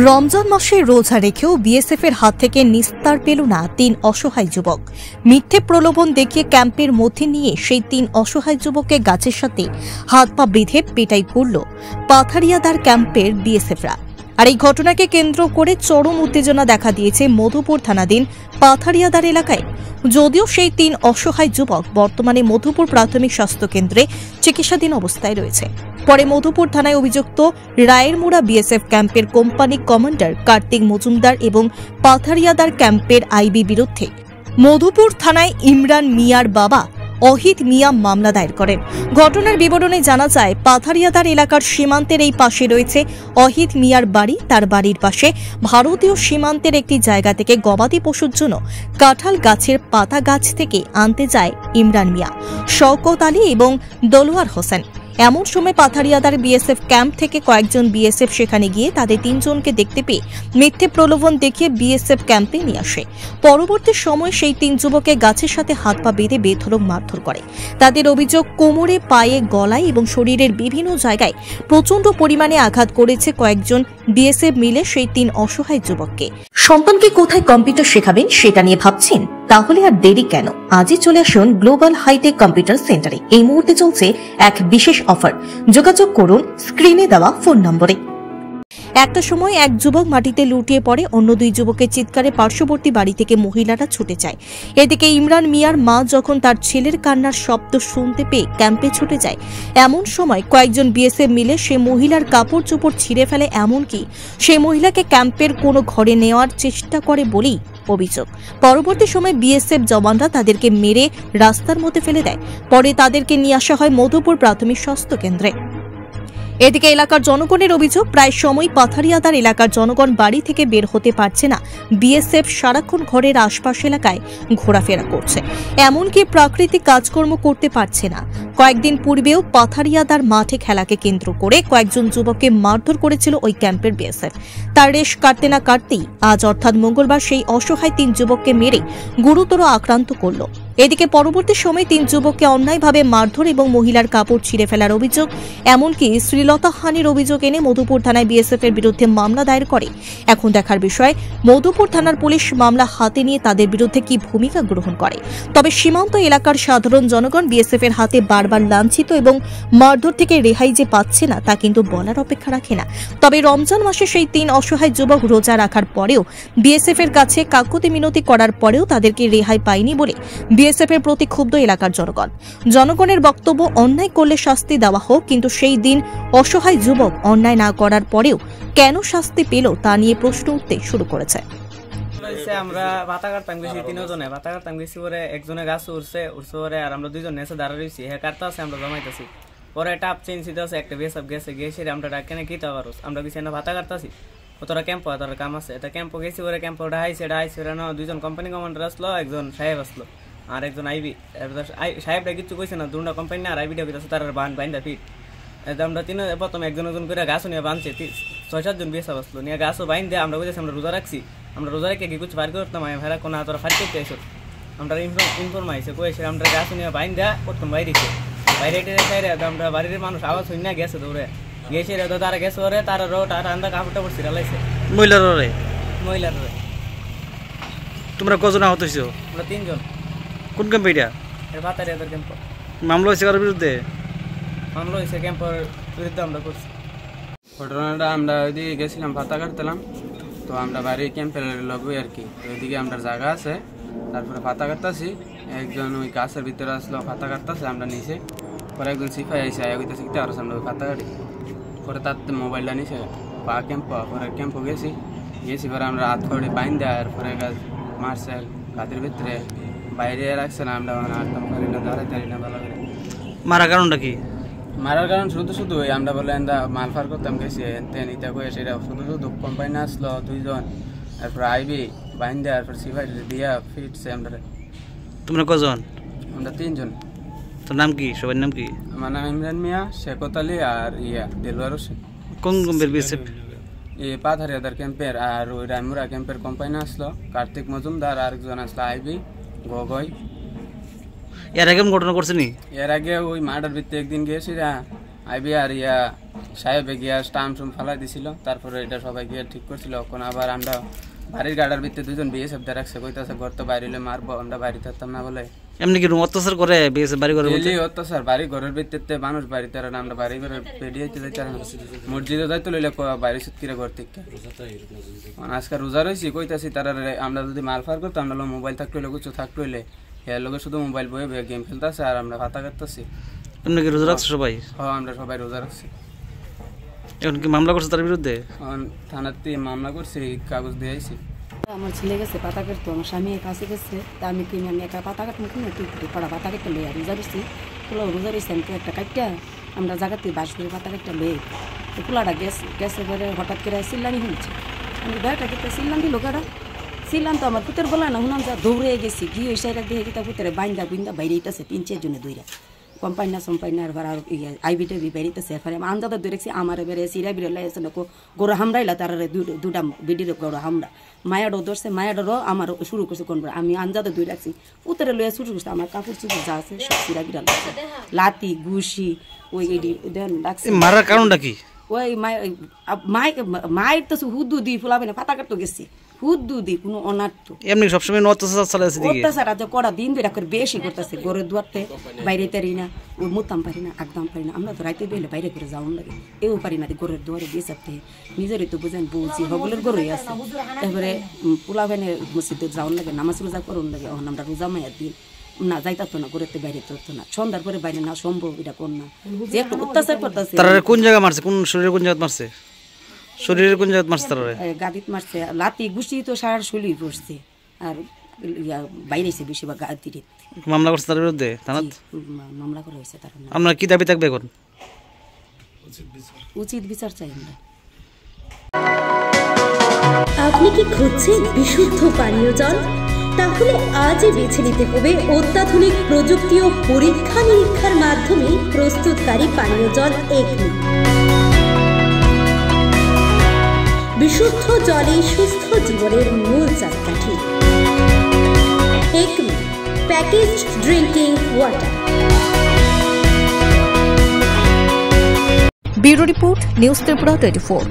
রমজান মাসে রোজা রেখেও বিএসএফ এর হাত থেকে নিস্তার পেল না ৩ অসহায় যুবক। মিথ্যে প্রলোভন দেখিয়ে ক্যাম্পের মধ্যে নিয়ে সেই ৩ অসহায় যুবককে গাছের সাথে হাত পা বেঁধে পেটাই করল পাথারিয়াদার ক্যাম্পের বিএসএফরা। আর এই ঘটনাকে কেন্দ্র করে চরম উত্তেজনা দেখা দিয়েছে মধুপুর থানাধীন পাথারিয়াদার এলাকায়। যদিও সেই ৩ অসহায় যুবক বর্তমানে মধুপুর প্রাথমিক স্বাস্থ্য কেন্দ্রে চিকিৎসাধীন অবস্থায় রয়েছে। পরে মধুপুর থানায় অভিযুক্ত রায়েরমুড়া বিএসএফ ক্যাম্পের কোম্পানি কমান্ডার কার্তিক মজুমদার এবং পাথারিয়াদার ক্যাম্পের আইবি বিরুদ্ধে মধুপুর থানায় ইমরান মিয়ার বাবা অহিত মিয়া মামলা দায়ের করেন। ঘটনার বিবরণে জানা যায়, পাথারিয়াদার এলাকার সীমান্তের এই পাশে রয়েছে অহিত মিয়ার বাড়ি। তার বাড়ির পাশে ভারতীয় সীমান্তের একটি জায়গা থেকে গবাদি পশুর জন্য কাঁঠাল গাছের পাতা গাছ থেকে আনতে যায় ইমরান মিয়া, শওকত আলী এবং দলোয়ার হোসেন। এমন সময় পাথারিয়াদার বিএসএফ ক্যাম্প থেকে কয়েকজন বিএসএফ সেখানে গিয়ে তাদের ৩ জনকে দেখতে পেয়ে মিথ্যে প্রলোভন দেখিয়ে বিএসএফ ক্যাম্পে নিয়ে আসে। পরবর্তী সময় সেই ৩ যুবককে গাছের সাথে হাত পা বেঁধে বেধড়ক মারধর করে। তাদের অভিযোগ, কোমরে, পায়ে, গলায় এবং শরীরের বিভিন্ন জায়গায় প্রচন্ড পরিমাণে আঘাত করেছে কয়েকজন বিএসএফ মিলে সেই ৩ অসহায় যুবককে। সন্তানকে কোথায় কম্পিউটার শেখাবেন সেটা নিয়ে ভাবছেন? তাহলে আর দেরি কেন, আজই চলে আসুন গ্লোবাল হাইটেক কম্পিউটার সেন্টারে। এই মুহূর্তে চলছে এক বিশেষ অফার। যোগাযোগ করুন স্ক্রিনে দেওয়া ফোন নম্বরে। একটা সময় এক যুবক মাটিতে লুটিয়ে পড়ে। অন্য 2 যুবকের চিৎকারে পার্শ্ববর্তী বাড়ি থেকে মহিলারা ছুটে যায়। এদিকে ইমরান মিয়ার মা যখন তার ছেলের কান্নার শব্দ শুনতে পেয়ে ক্যাম্পে ছুটে যায়। এমন সময় কয়েকজন বিএসএফ মিলে সে মহিলার কাপড় চোপড় ছিঁড়ে ফেলে, এমনকি সেই মহিলাকে ক্যাম্পের কোনো ঘরে নেওয়ার চেষ্টা করে বলেই অভিযোগ। পরবর্তী সময় বিএসএফ জওয়ানরা তাদেরকে মেরে রাস্তার মধ্যে ফেলে দেয়। পরে তাদেরকে নিয়ে আসা হয় মধুপুর প্রাথমিক স্বাস্থ্য কেন্দ্রে। এদিকে এলাকার জনগণের অভিযোগ, প্রায় সময় পাথারিয়াদার এলাকার জনগণ বাড়ি থেকে বের হতে পারছে না। বিএসএফ সারাক্ষণ ঘরের আশপাশ এলাকায় ঘোরাফেরা করছে, এমনকি প্রাকৃতিক কাজকর্ম করতে পারছে না। কয়েকদিন পূর্বেও পাথারিয়াদার মাঠে খেলাকে কেন্দ্র করে কয়েকজন যুবককে মারধর করেছিল ওই ক্যাম্পের বিএসএফ। তার রেশ কাটতে না কাটতেই আজ অর্থাৎ মঙ্গলবার সেই অসহায় 3 যুবককে মেরে গুরুতর আক্রান্ত করল। এদিকে পরবর্তী সময় 3 যুবককে অন্যায়ভাবে মারধর এবং মহিলার কাপড় ছিঁড়ে ফেলার অভিযোগ, এমনকি শ্রীলতা হানির অভিযোগ এনে মধুপুর থানায় বিএসএফ এর বিরুদ্ধে মামলা দায়ের করে। এখন দেখার বিষয়, মধুপুর থানার পুলিশ মামলা হাতে নিয়ে তাদের বিরুদ্ধে কি ভূমিকা গ্রহণ করে। তবে সীমান্ত এলাকার সাধারণ জনগণ বিএসএফ এর হাতে বারবার লাঞ্ছিত এবং মারধর থেকে রেহাই যে পাচ্ছে না তা কিন্তু বলার অপেক্ষা রাখে না। তবে রমজান মাসে সেই 3 অসহায় যুবক রোজা রাখার পরেও বিএসএফ এর কাছে কাকুতি মিনতি করার পরেও তাদেরকে রেহাই পায়নি বলে বিএসএফ এর প্রতি ক্ষুব্ধ এলাকার জনগণের বক্তব্য, অন্যায় করলে শাস্তি দেওয়া হোক, কিন্তু সেই দিন অসহায় যুবক অন্যায় না করার পরেও কেন শাস্তি পেল তা নিয়ে প্রশ্ন উঠতে শুরু করেছে। আমরা ভাতা কাটতাম গেছি 3 জনে, ভাতা কাটতাম গেছি পরে একজনে গাছ উঠছে পরে আর আমরা 2 জন নেচে দাঁড়া রয়েছি, হ্যাঁ কাটতে আছে আমরা জমাইতেছি। পরে টাপ চেঞ্জ দিতে আছে, একটা বেসব গেছে গেছে আমরা ডাকেনে কি তা পারো, আমরা কিছু না ভাতা কাটতেছি, তোরা ক্যাম্প তোর কাম আছে, এটা ক্যাম্প গেছি পরে ক্যাম্প ডাইছে 2 জন কোম্পানি কমান্ডার আসলো, একজন সাহেব আসলো আর একজন আইবি। সাহেবটা কিছু কইছে না, 2টা কোম্পানি না আর আইবিটা কইতাছে তার বাইন্দা ফিট। আমরা 3 প্রথম একজন করে গাছও নিয়ে বাঁধছে, 6-7 জন বেসব আসলো নিয়ে গাছও বাইন দিয়ে আমরা কইতেছি আমরা রোজা রাখছি, আমরা রোজা রেখে কিছু ফার করতাম ভেড়া কোনা তোরা ফার করতে আইসো। আমরা ইনফর্ম আইসে কয়েছে আমরা গাছ নিয়ে বাইন দেয়া প্রথম বাইরেছে বাইরে আমরা বাড়ির মানুষ আওয়াজ শুনে না গেছে দৌড়ে গেছে তারা গেছে ওরে তারা রোড আর আন্দা কাপড়টা পড়ছি রালাইছে মহিলার তোমরা কজন আহত হইছো? আমরা 3 জন। কোন ক্যাম্প এটা? এর পাতারিয়াদার ক্যাম্প। মামলা হয়েছে কার বিরুদ্ধে? মামলা হয়েছে ক্যাম্পের বিরুদ্ধে আমরা করছি। ঘটনাটা আমরা ওইদিকে গেছিলাম ভাতা কাটতেলাম, তো আমরা বাড়ি ক্যাম্পের লগই আর কি, তো ওইদিকে আমরা জায়গা আছে, তারপরে ভাতা কাটতেছি, একজন ওই গাছের ভিতরে আসলো ভাতা কাটতেছে, আমরা নিচে পরে একজন সিপাই আইসে আয়া কইতেছে কি আর আমরা ভাতা কাটি, পরে তার মোবাইলটা নিচে পা ক্যাম্প পরে ক্যাম্পে গেছি পরে আমরা হাত খড়ে বাইন দেয় আর পরে গাছ মারছে গাছের ভিতরে বাইরে রাখছে না, আমরা আটকাম করি না, দাঁড়াইতে পারি না ভালো করে। মারার কারণটা কি? মারার কারণ শুধু আমরা বলে মাল ফার করতাম গেছি ইটা কয়ে সেটা শুধু কোম্পানি আসলো 2 জন, তারপর আইবি বাইন দেয় তারপর সিপাই দিয়া ফিটছে আমরা। তোমরা কজন? আমরা 3 জন। তোর নাম কি? সবার নাম কি? আমার নাম ইমরান মিয়া, শওকত আলী আর দেলোয়ার হোসেন। কোন ক্যাম্পের বিএসএফ? পাথারিয়াদার ক্যাম্পের। আর ওই রায়মুড়া ক্যাম্পের কোম্পানি আসলো কার্তিক মজুমদার, আর একজন আসলো আইবি গগৈ। এর আগে ঘটনা করছে নি? এর আগে ওই মার্ডার ভিত্তি একদিন গেছি আইবি আর সাহেবে গিয়া স্টাম্প ফালাই দিছিল, তারপরে এটা সবাই গিয়ে ঠিক করছিল। এখন আবার আমরা বাড়ির গাড়ার ভিতরে 2জন বিএসএফ দিয়ে রাখছে, কইতাছে ঘর তো বাইরে হলে মারবো, আমরা বাড়ি থাকতাম না বলে। এমনি কি অত্যাচার করে বিএসএফ বাড়ি ঘরে? ডেইলি অত্যাচার, বাড়ি ঘরের ভিতরে মানুষ বাড়িতে আমরা বাড়ি ঘরে বেরিয়ে যাইতে না, মসজিদে যাইতে লইলে বাড়ি সুতকিরে ঘর থেকে। আজকে রোজা রয়েছি, কইতাছি তারা আমরা যদি মাল ফার করতাম, আমরা মোবাইল থাকতে হইলে কিছু থাকতে হইলে এর লোকে শুধু মোবাইল বয়ে বয়ে গেম খেলতেছে আর আমরা ভাতা কাটতেছি। এমনি কি রোজা রাখছো সবাই? হ্যাঁ, আমরা সবাই রোজা রাখছি। এখন কি মামলা করছে তার বিরুদ্ধে? থানাতে মামলা করছি, কাগজ দিয়ে আইছি। আমার ছেলে গেছে পাতা কাটতো, আমার স্বামী কাছে গেছে, তা আমি কিনে আমি একা পাতা কাটবো কিনে তুই পাড়া পাতা কাটতে লই আর রোজা রয়েছি। রোজা রয়েছি আমি একটা কাটটা আমরা জায়গাতে বাস করে পাতা কাটটা লই, তো পোলাটা গেছে পরে হঠাৎ করে চিল্লানি হয়েছে। আমি বেড়াটা কেটে চিল্লান দিল কাটা চিল্লান, তো আমার পুতের বলা না শুনাম যা দৌড়ে গেছি গিয়ে ওই সাইডে দিয়ে গিয়ে পুতের বাইন্দা বুন্দা বাইরে ইতাছে 3-4 জনে দইরা কোম্পানি আর আর আইবি টাইবি বেরিতেছে। এরপরে আন্দাদা ধরেছি আমার বেড়ে সিরা বিরে লাইছে না গোড়া হামড়াইলা তার দুটা বিডির গোড়া হামড়া মায়াডো ধরছে, মায়াডোরও আমার শুরু করছে কোন আমি আন্দাদা ধরে রাখছি, উতরে লইয়া শুরু করছে। আমার কাপড় চুপড় যা আছে সব সিরা বিরা লাগছে, লাতি ঘুষি ওই দেন ডাকছে। মারার কারণটা কি? ওই মায়ের তো হুদ্দু দি ফুলাবে না পাতা কাটতে গেছি, হুদ্দু দি কোনো অনার্থ এমনি সবসময় অত্যাচার চালাচ্ছে দিকে। অত্যাচার আজ কড়া দিন ধরে করে বেশি করতেছে, ঘরের দুয়ারতে বাইরে পারি না, ওই মুতাম পারি না, একদম পারি না। আমরা তো রাইতে বেলে বাইরে করে যাওয়ার লাগে, এও পারি না, ঘরের দুয়ারে দিয়ে চাপতে নিজেরই তো বুঝেন বলছি হগলের ঘরেই আছে। এবারে পোলাবেনে মসজিদে যাওয়ার লাগে, নামাজ রোজা করুন লাগে। এখন আমরা রোজা মায়ের দিন না যাইতাতো না, ঘরেতে বাইরে তো না, সন্ধ্যার পরে বাইরে না সম্ভব, এটা কোন না যে একটু অত্যাচার করতেছে। তারা কোন জায়গা মারছে? কোন শরীরে কোন জায়গা মারছে? শরীরের কোন জায়গা মারছে? তারা গাদিত মারছে, লাতি ঘুষি তো সারা শরীর পড়ছে, আর বাইরে এসে বেশিরভাগ গাদিত। মামলা করছে তার বিরুদ্ধে থানাত? মামলা করা হয়েছে তার। আপনার কি দাবি থাকবে এখন? উচিত বিচার চাই আমরা। আপনি কি খুঁজছেন বিশুদ্ধ পানীয় জল? তাহলে আজই বেছে নিতে হবে অত্যাধুনিক প্রযুক্তি ও পরীক্ষা নিরীক্ষার মাধ্যমে প্রস্তুতকারী পানীয় জল একমি। বিশুদ্ধ জলে সুস্থ জীবনের মূল চাকাঠি। Acme packaged drinking water. Bureau report, news Tripura 24।